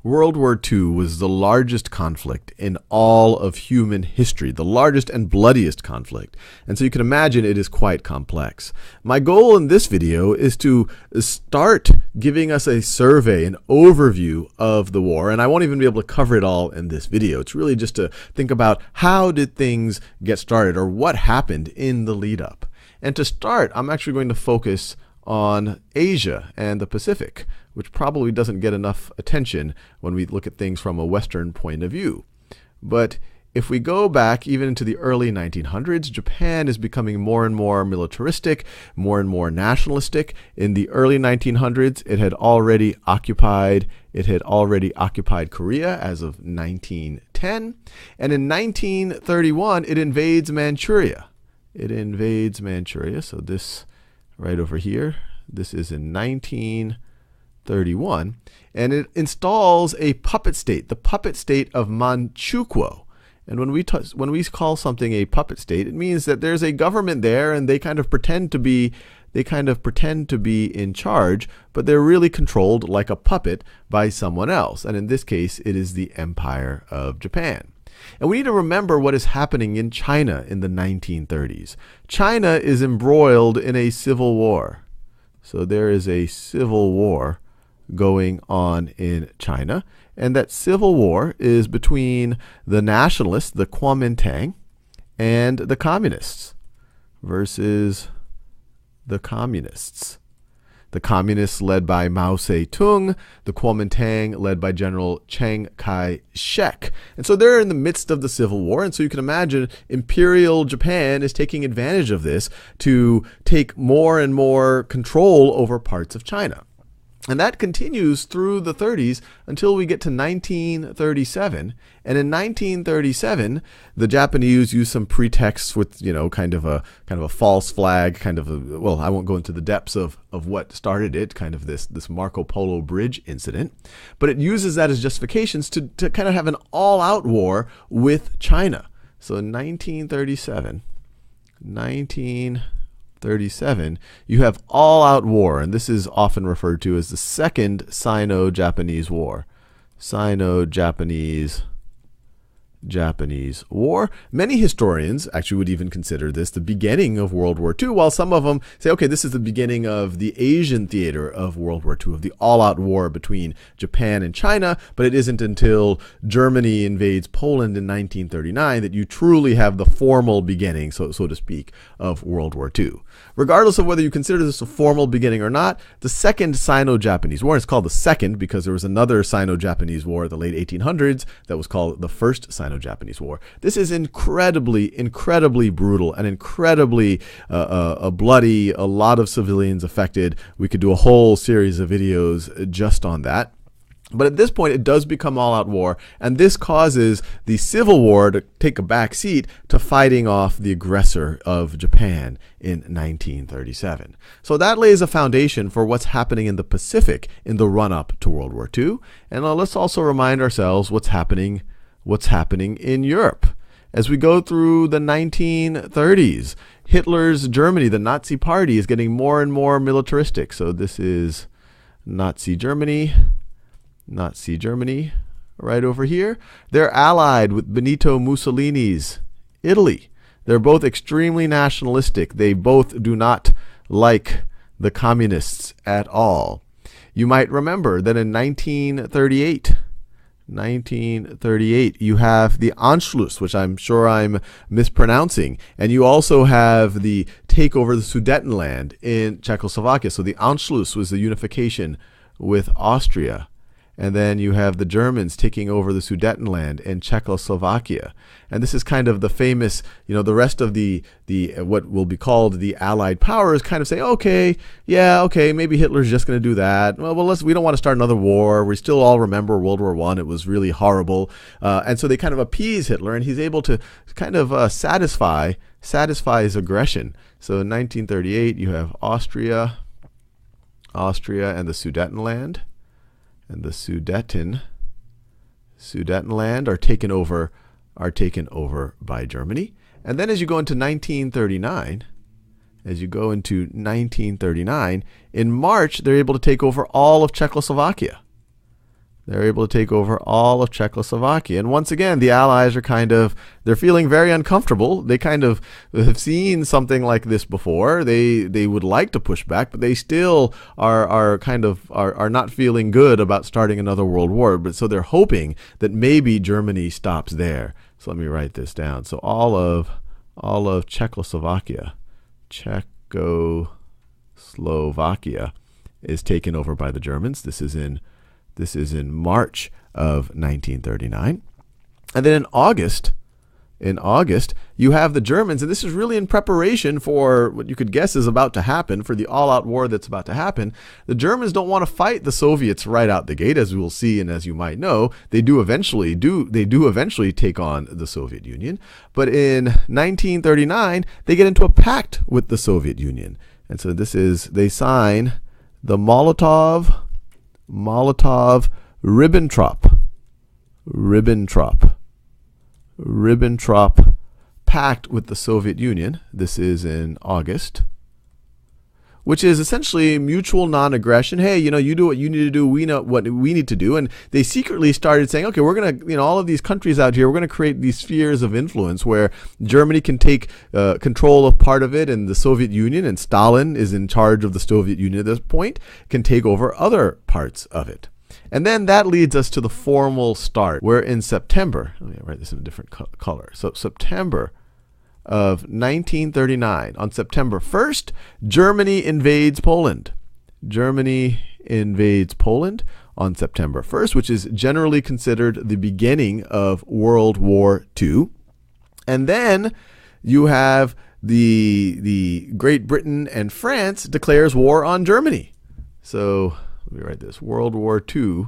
World War II was the largest conflict in all of human history, the largest and bloodiest conflict. And so you can imagine it is quite complex. My goal in this video is to start giving us a survey, an overview of the war. And I won't even be able to cover it all in this video. It's really just to think about how did things get started or what happened in the lead up. And to start, I'm actually going to focus on Asia and the Pacific, which probably doesn't get enough attention when we look at things from a Western point of view. But if we go back even into the early 1900s, Japan is becoming more and more militaristic, more and more nationalistic. In the early 1900s, it had already occupied Korea as of 1910. And in 1931, it invades Manchuria. So this right over here, this is in 1931, and it installs a puppet state, the puppet state of Manchukuo. And when we call something a puppet state, it means that there's a government there, and they kind of pretend to be in charge, but they're really controlled like a puppet by someone else. And in this case, it is the Empire of Japan. And we need to remember what is happening in China in the 1930s. China is embroiled in a civil war. So there is a civil war going on in China. And that civil war is between the nationalists, the Kuomintang, and the communists versus the communists. The communists led by Mao Zedong, the Kuomintang led by General Chiang Kai-shek. And so they're in the midst of the Civil War, and so you can imagine Imperial Japan is taking advantage of this to take more and more control over parts of China. And that continues through the 30s until we get to 1937. And in 1937, the Japanese use some pretexts with, kind of a false flag, well, I won't go into the depths of what started it, kind of this Marco Polo Bridge incident. But it uses that as justifications to kind of have an all-out war with China. So in 1937, you have all-out war, and this is often referred to as the Second Sino-Japanese War. Sino-Japanese War. Many historians actually would even consider this the beginning of World War II, while some of them say, okay, this is the beginning of the Asian theater of World War II, of the all-out war between Japan and China, but it isn't until Germany invades Poland in 1939 that you truly have the formal beginning, so to speak, of World War II. Regardless of whether you consider this a formal beginning or not, the Second Sino-Japanese War, it's called the Second because there was another Sino-Japanese War in the late 1800s that was called the First Sino-Japanese War. This is incredibly brutal and incredibly bloody, a lot of civilians affected. We could do a whole series of videos just on that. But at this point, it does become all-out war, and this causes the Civil War to take a back seat to fighting off the aggressor of Japan in 1937. So that lays a foundation for what's happening in the Pacific in the run-up to World War II. And let's also remind ourselves what's happening in Europe. As we go through the 1930s, Hitler's Germany, the Nazi Party, is getting more and more militaristic. So this is Nazi Germany right over here. They're allied with Benito Mussolini's Italy. They're both extremely nationalistic. They both do not like the communists at all. You might remember that in 1938, you have the Anschluss, which I'm sure I'm mispronouncing, and you also have the takeover of the Sudetenland in Czechoslovakia. So the Anschluss was the unification with Austria. And then you have the Germans taking over the Sudetenland and Czechoslovakia. And this is kind of the famous, the rest of the what will be called the Allied powers kind of say, okay, maybe Hitler's just going to do that. Well, we don't want to start another war. We still all remember World War I. It was really horrible. And so they kind of appease Hitler, and he's able to kind of satisfy his aggression. So in 1938, you have Austria and the Sudetenland. And the Sudetenland are taken over by Germany. And then as you go into 1939, in March, they're able to take over all of Czechoslovakia. They're able to take over all of Czechoslovakia. And once again, the Allies are they're feeling very uncomfortable. They kind of have seen something like this before. They would like to push back, but they still are not feeling good about starting another world war. But so they're hoping that maybe Germany stops there. So let me write this down. So all of Czechoslovakia is taken over by the Germans. This is in March of 1939. And then in August, you have the Germans, and this is really in preparation for what you could guess is about to happen, for the all-out war that's about to happen. The Germans don't want to fight the Soviets right out the gate, as we will see, and as you might know, they do eventually take on the Soviet Union. But in 1939, they get into a pact with the Soviet Union. And so they sign the Molotov-Ribbentrop pact with the Soviet Union. This is in August, which is essentially mutual non-aggression. Hey, you do what you need to do. We know what we need to do. And they secretly started saying, okay, we're going to, all of these countries out here, we're going to create these spheres of influence where Germany can take control of part of it, and the Soviet Union, and Stalin is in charge of the Soviet Union at this point, can take over other parts of it. And then that leads us to the formal start, where in September, let me write this in a different color. So September of 1939, on September 1st, Germany invades Poland. Germany invades Poland on September 1st, which is generally considered the beginning of World War II. And then you have the Great Britain and France declares war on Germany. So let me write this. World War II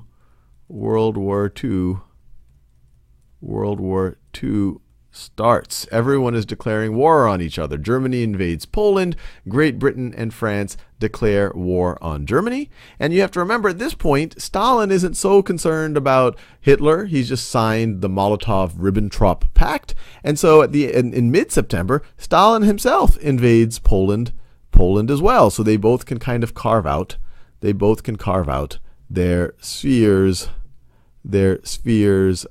starts. Everyone is declaring war on each other. Germany invades Poland. Great Britain and France declare war on Germany. And you have to remember, at this point, Stalin isn't so concerned about Hitler. He's just signed the Molotov-Ribbentrop Pact. And so in mid-September, Stalin himself invades Poland as well. So they both can kind of carve out their spheres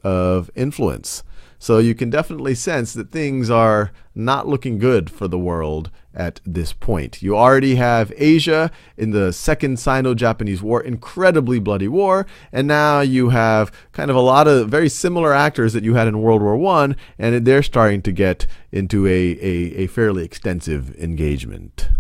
of influence. So you can definitely sense that things are not looking good for the world at this point. You already have Asia in the Second Sino-Japanese War, incredibly bloody war, and now you have kind of a lot of very similar actors that you had in World War I, and they're starting to get into a fairly extensive engagement.